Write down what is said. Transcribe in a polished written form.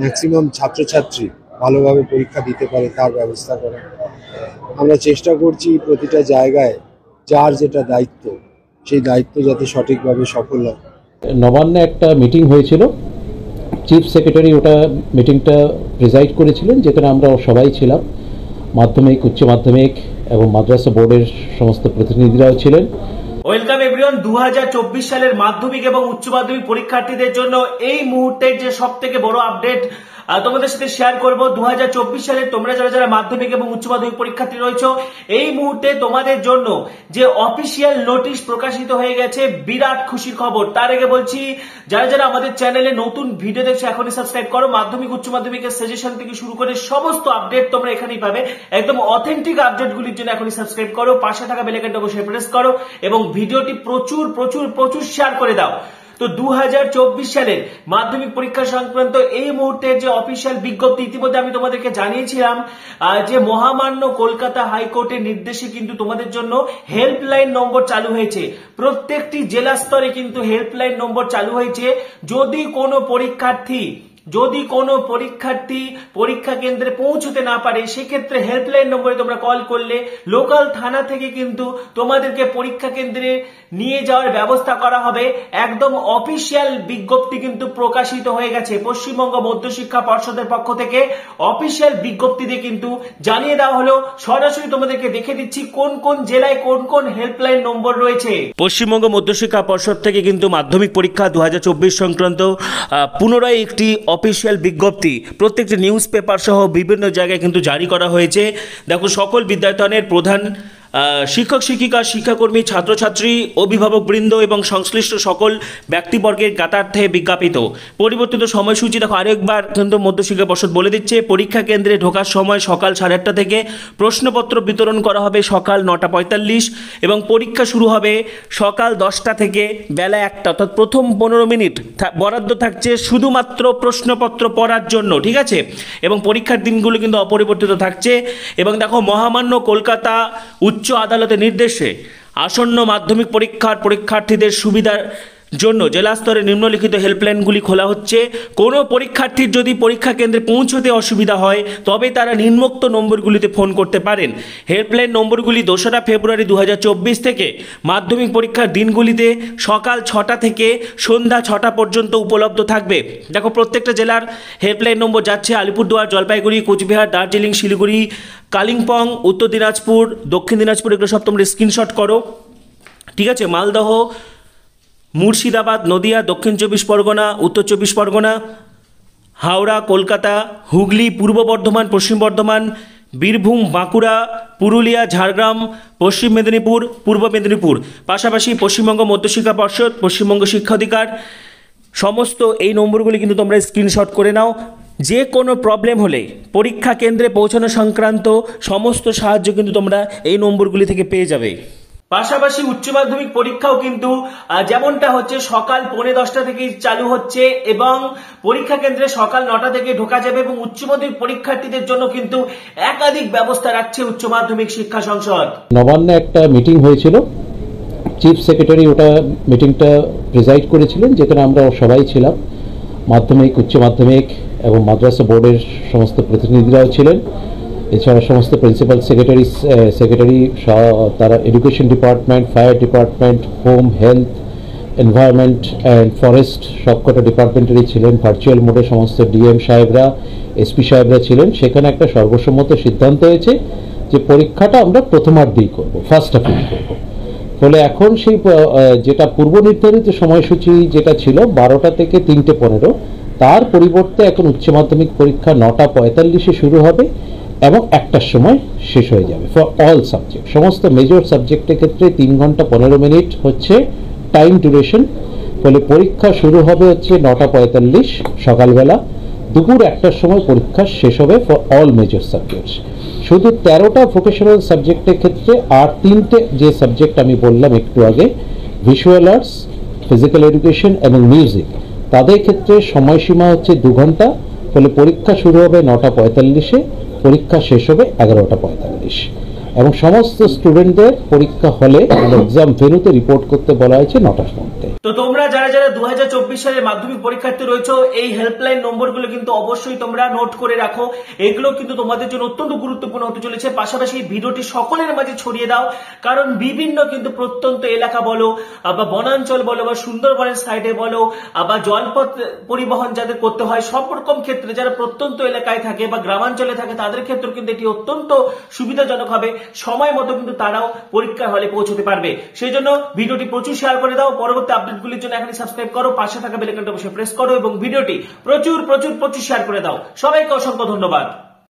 Maximum ছাত্রছাত্রী ভালোভাবে পরীক্ষা দিতে পারে তার ব্যবস্থা করা। আমরা চেষ্টা করছি প্রতিটা জায়গায় যার যেটা দায়িত্ব সেই দায়িত্ব যাতে সঠিকভাবে সফল হয়। নবান্নে একটা মিটিং হয়েছিল, চিফ সেক্রেটারি ওটা মিটিংটা প্রিজাইড করেছিলেন, যেখানে আমরা সবাই ছিলাম, মাধ্যমিক, উচ্চ মাধ্যমিক এবং মাদ্রাসা বোর্ডের সমস্ত প্রতিনিধিরাও ছিলেন। Welcome everyone. 2024 সালের মাধ্যমিক এবং উচ্চ মাধ্যমিক পরীক্ষার্থীদের জন্য এই মুহূর্তের যে সব থেকে বড় আপডেট তোমাদের সাথে শেয়ার করব। 2024 সালে তোমরা যারা মাধ্যমিক এবং উচ্চ মাধ্যমিক পরীক্ষার্থী রয়েছো, এই মুহূর্তে তোমাদের জন্য যে অফিসিয়াল নোটিশ প্রকাশিত হয়ে গেছে, বিরাট খুশির খবর। তার আগে বলছি, যারা আমাদের চ্যানেলে নতুন ভিডিও দেখছো এখনই সাবস্ক্রাইব করো। মাধ্যমিক উচ্চ মাধ্যমিকের সাজেশন থেকে শুরু করে সমস্ত আপডেট তোমরা এখানেই পাবে। একদম অথেন্টিক আপডেট গুলির জন্য এখনই সাবস্ক্রাইব করো, পাশে থাকা বেল আইকনটা অবশ্যই প্রেস করো এবং ভিডিওটি প্রচুর প্রচুর প্রচুর শেয়ার করে দাও। তো 2024 সালের মাধ্যমিক পরীক্ষা সংক্রান্ত এই মুহূর্তের যে অফিসিয়াল বিজ্ঞপ্তি ইতিমধ্যে আমি তোমাদেরকে জানিয়েছিলাম যে মহামান্য কলকাতা হাইকোর্টের নির্দেশে কিন্তু তোমাদের জন্য হেল্পলাইন নম্বর চালু হয়েছে। প্রত্যেকটি জেলা স্তরে কিন্তু হেল্পলাইন নম্বর চালু হয়েছে। যদি কোনো পরীক্ষার্থী পরীক্ষা কেন্দ্রে পৌঁছতে না পারে, সেক্ষেত্রে হেল্পলাইন নম্বরে তোমরা কল করলে লোকাল থানা থেকে কিন্তু তোমাদেরকে পরীক্ষা কেন্দ্রে নিয়ে যাওয়ার ব্যবস্থা করা হবে। একদম অফিসিয়াল বিজ্ঞপ্তি কিন্তু প্রকাশিত হয়ে গেছে। পশ্চিমবঙ্গ মধ্যশিক্ষা পর্ষদের পক্ষ থেকে অফিসিয়াল বিজ্ঞপ্তিতে কিন্তু জানিয়ে দেওয়া হলো। সরাসরি তোমাদেরকে দেখে দিচ্ছি কোন কোন জেলায় কোন কোন হেল্পলাইন নম্বর রয়েছে। পশ্চিমবঙ্গ মধ্যশিক্ষা পর্ষদ থেকে কিন্তু মাধ্যমিক পরীক্ষা 2024 সংক্রান্ত পুনরায় একটি অফিসিয়াল বিজ্ঞপ্তি প্রত্যেকটি নিউজ পেপার সহ বিভিন্ন জায়গায় কিন্তু জারি করা হয়েছে। দেখো, সকল বিদ্যায়তনের প্রধান শিক্ষক শিক্ষিকা, শিক্ষাকর্মী, ছাত্রছাত্রী, অভিভাবকবৃন্দ এবং সংশ্লিষ্ট সকল ব্যক্তিবর্গের জ্ঞাতার্থে বিজ্ঞাপিত পরিবর্তিত সময়সূচি। দেখো, আরেকবার কিন্তু মধ্যশিক্ষা পর্ষদ বলে দিচ্ছে, পরীক্ষা কেন্দ্রে ঢোকার সময় সকাল 8:30 থেকে, প্রশ্নপত্র বিতরণ করা হবে সকাল 9:45 এবং পরীক্ষা শুরু হবে সকাল 10টা থেকে বেলা 1টা, অর্থাৎ প্রথম 15 মিনিট বরাদ্দ থাকছে শুধুমাত্র প্রশ্নপত্র পড়ার জন্য, ঠিক আছে? এবং পরীক্ষার দিনগুলো কিন্তু অপরিবর্তিত থাকছে। এবং দেখো, মহামান্য কলকাতা উচ্চ আদালতের নির্দেশে আসন্ন মাধ্যমিক পরীক্ষার্থীদের সুবিধার জন্য জেলা স্তরে নিম্নলিখিত হেল্পলাইনগুলি খোলা হচ্ছে। কোনো পরীক্ষার্থীর যদি পরীক্ষা কেন্দ্রে পৌঁছতে অসুবিধা হয় তবে তারা নিম্নোক্ত নম্বরগুলিতে ফোন করতে পারেন। হেল্পলাইন নম্বরগুলি 2রা ফেব্রুয়ারি 2024 থেকে মাধ্যমিক পরীক্ষার দিনগুলিতে সকাল 6টা থেকে সন্ধ্যা 6টা পর্যন্ত উপলব্ধ থাকবে। দেখো, প্রত্যেকটা জেলার হেল্পলাইন নম্বর যাচ্ছে আলিপুরদুয়ার, জলপাইগুড়ি, কোচবিহার, দার্জিলিং, শিলিগুড়ি, কালিম্পং, উত্তর দিনাজপুর, দক্ষিণ দিনাজপুর, এগুলো সব তোমরা স্ক্রিনশট করো, ঠিক আছে? মালদহ, মুর্শিদাবাদ, নদিয়া, দক্ষিণ 24 পরগনা, উত্তর 24 পরগনা, হাওড়া, কলকাতা, হুগলি, পূর্ব বর্ধমান, পশ্চিম বর্ধমান, বীরভূম, বাঁকুড়া, পুরুলিয়া, ঝাড়গ্রাম, পশ্চিম মেদিনীপুর, পূর্ব মেদিনীপুর, পাশাপাশি পশ্চিমবঙ্গ মধ্যশিক্ষা পর্ষদ, পশ্চিমবঙ্গ শিক্ষা অধিকার, সমস্ত এই নম্বরগুলি কিন্তু তোমরা স্ক্রিনশট করে নাও। যে কোনো প্রবলেম হলে পরীক্ষা কেন্দ্রে পৌঁছানো সংক্রান্ত সমস্ত সাহায্য কিন্তু তোমরা এই নম্বরগুলি থেকে পেয়ে যাবে। পাশাপাশি উচ্চ মাধ্যমিক পরীক্ষাও কিন্তু যেমনটা হচ্ছে সকাল 10:45 থেকে চালু হচ্ছে এবং পরীক্ষা কেন্দ্রে সকাল 9টা থেকে ঢোকা যাবে। এবং উচ্চ মাধ্যমিক পরীক্ষার্থীদের জন্য কিন্তু একাধিক ব্যবস্থা রাখছে উচ্চ মাধ্যমিক শিক্ষা সংসদ। নবান্নে একটা মিটিং হয়েছিল, চিফ সেক্রেটারি ওটা মিটিংটা প্রিজাইড করেছিলেন, যেখানে আমরা সবাই ছিলাম, মাধ্যমিক, উচ্চ মাধ্যমিক এবং মাদ্রাসা বোর্ডের সমস্ত প্রতিনিধিরাও ছিলেন। এছাড়া সমস্ত প্রিন্সিপাল সেক্রেটারি, তারা education department, fire department, home, health, environment and forest সবকটা ডিপার্টমেন্টেরই ছিলেন। ভার্চুয়াল মোডে সমস্ত ডিএম সাহেবরা, এসপি সাহেবরা ছিলেন। সেখানে একটা সর্বসম্মত সিদ্ধান্ত হয়েছে যে পরীক্ষাটা আমরা প্রথমার্ধেই করব, ফার্স্ট হাফেই করব। ফলে এখন সেই যেটা পূর্ব নির্ধারিত সময়সূচি যেটা ছিল 12টা থেকে 3:15, তার পরিবর্তে এখন উচ্চ মাধ্যমিক পরীক্ষা 9:45-এ শুরু হবে এবং 1টার সময় শেষ হয়ে যাবে ফর অল সাবজেক্ট। সমস্ত মেজর সাবজেক্টের ক্ষেত্রে 3 ঘন্টা 15 মিনিট হচ্ছে টাইম ডিউরেশন। ফলে পরীক্ষা শুরু হবে হচ্ছে 9:45 সকালবেলা, দুপুর 1টার সময় পরীক্ষা শেষ হবে ফর অল মেজর সাবজেক্টস। শুধু 13টা ভোকেশনাল সাবজেক্টের ক্ষেত্রে আর 3টে যে সাবজেক্ট আমি বললাম একটু আগে, ভিজুয়াল আর্টস, ফিজিক্যাল এডুকেশন এবং মিউজিক, তাদের ক্ষেত্রে সময়সীমা হচ্ছে 2 ঘন্টা। ফলে পরীক্ষা শুরু হবে 9:45-এ, পরীক্ষা শেষ হবে 11:45। এবং সমস্ত স্টুডেন্টদের পরীক্ষা হলে এক্সাম ভেন্যুতে রিপোর্ট করতে বলা হয়েছে 9টার মধ্যে। তো তোমরা যারা যারা 2024 সালের মাধ্যমিক পরীক্ষার্থী রয়েছে, এই হেল্পলাইন নম্বরগুলো কিন্তু অবশ্যই তোমরা নোট করে রাখো। এগুলো কিন্তু তোমাদের জন্য অত্যন্ত গুরুত্বপূর্ণ হতে চলেছে। পাশাপাশি এই ভিডিওটি সকলের মাঝে ছড়িয়ে দাও, কারণ বিভিন্ন কিন্তু প্রত্যন্ত এলাকা বলো বা বনাঞ্চল বলো বা সুন্দরবনের সাইডে বলো বা জলপথ পরিবহন যাদের করতে হয়, সব রকম ক্ষেত্রে যারা প্রত্যন্ত এলাকায় থাকে বা গ্রামাঞ্চলে থাকে তাদের ক্ষেত্রে কিন্তু এটি অত্যন্ত সুবিধাজনক হবে। সময় মতো কিন্তু তারাও পরীক্ষার হলে পৌঁছতে পারবে। সেই জন্য ভিডিওটি প্রচুর শেয়ার করে দাও। পরবর্তী আপডেটগুলির জন্য এখনই সাবস্ক্রাইব করো, পাশে থাকা বেল আইকনটা অবশ্যই প্রেস করো এবং ভিডিওটি প্রচুর প্রচুর প্রচুর শেয়ার করে দাও। সবাইকে অসংখ্য ধন্যবাদ।